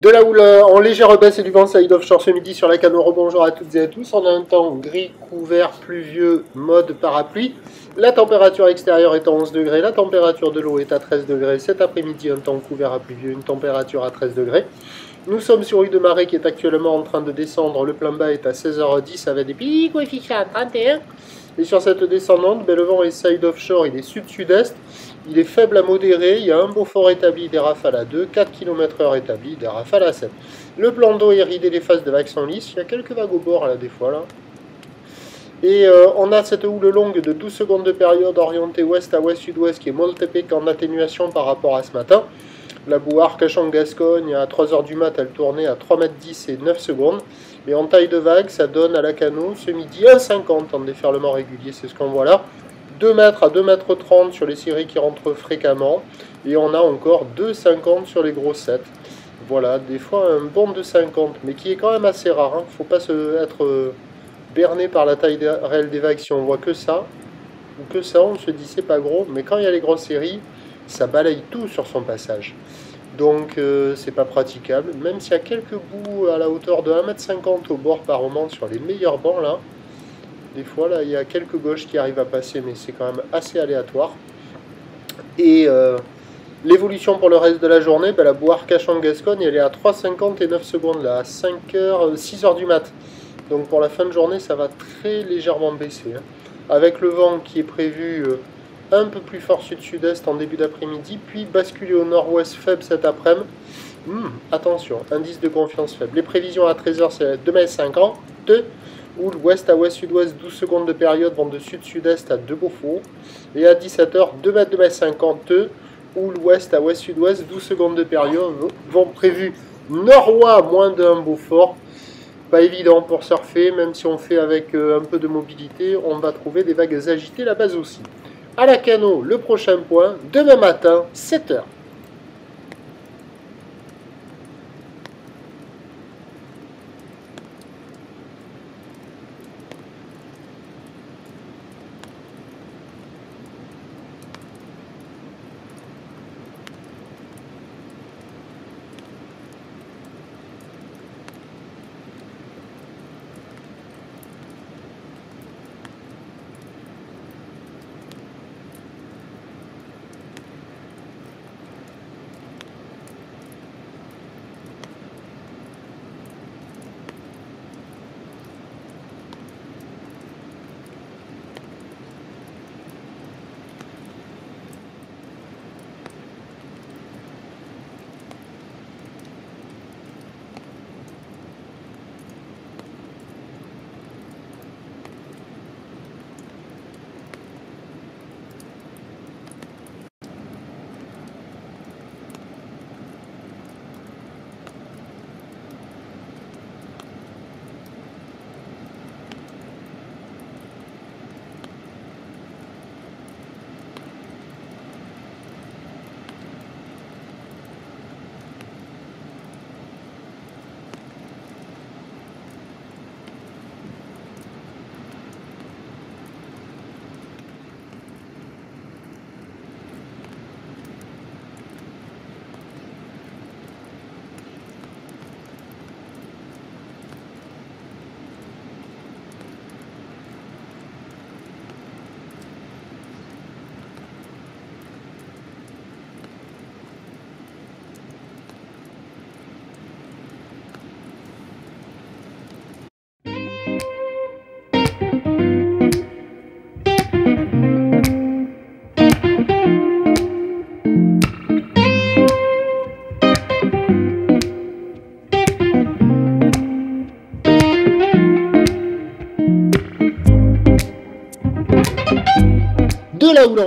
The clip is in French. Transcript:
De la houle en légère baisse et du vent side offshore ce midi sur la Cano. Rebonjour à toutes et à tous. On a un temps gris, couvert, pluvieux, mode parapluie. La température extérieure est à 11 degrés. La température de l'eau est à 13 degrés. Cet après-midi, un temps couvert à pluvieux, une température à 13 degrés. Nous sommes sur une marée qui est actuellement en train de descendre. Le plein bas est à 16h10 avec des pics coefficients à 31. Et sur cette descendante, le vent est side offshore, il est sud-sud-est. Il est faible à modéré, il y a un Beaufort établi, des rafales à 2, 4 km/h établi, des rafales à 7. Le plan d'eau est ridé, les faces de vagues sont lisses, il y a quelques vagues au bord là des fois là. Et on a cette houle longue de 12 secondes de période orientée ouest à ouest-sud-ouest qui est moltepic en atténuation par rapport à ce matin. La boue Arcachon-Gascogne à 3h du mat, elle tournait à 3,10 m et 9 secondes. Et en taille de vague, ça donne à la Cano ce midi 1,50 en déferlement régulier, c'est ce qu'on voit là. 2 mètres à 2,30 m sur les séries qui rentrent fréquemment. Et on a encore 2,50 sur les gros 7. Voilà, des fois un bon 2,50, mais qui est quand même assez rare. Il ne faut pas être berné par la taille réelle des vagues. Si on voit que ça, ou que ça, on se dit c'est pas gros. Mais quand il y a les grosses séries, ça balaye tout sur son passage. Donc c'est pas praticable. Même s'il y a quelques bouts à la hauteur de 1,50 m au bord par moment sur les meilleurs bancs là. Des fois, là, il y a quelques gauches qui arrivent à passer, mais c'est quand même assez aléatoire. Et l'évolution pour le reste de la journée, la boue Arcachon-Gascogne, elle est à 3,50 et 9 secondes, là, à 6h du mat. Donc pour la fin de journée, ça va très légèrement baisser. Avec le vent qui est prévu un peu plus fort sud-sud-est en début d'après-midi, puis basculer au nord-ouest faible cet après-midi. Attention, indice de confiance faible. Les prévisions à 13h, c'est 2,50 m. Houle ouest à ouest-sud-ouest, 12 secondes de période, vent de sud-sud-est à 2 Beaufort. Et à 17h, 2,50 m. Houle ouest à ouest-sud-ouest, 12 secondes de période, vent prévu nord-ouest, moins d'un Beaufort. Pas évident pour surfer, même si on fait avec un peu de mobilité, on va trouver des vagues agitées là-bas aussi. À la Cano, le prochain point, demain matin, 7h. De la houle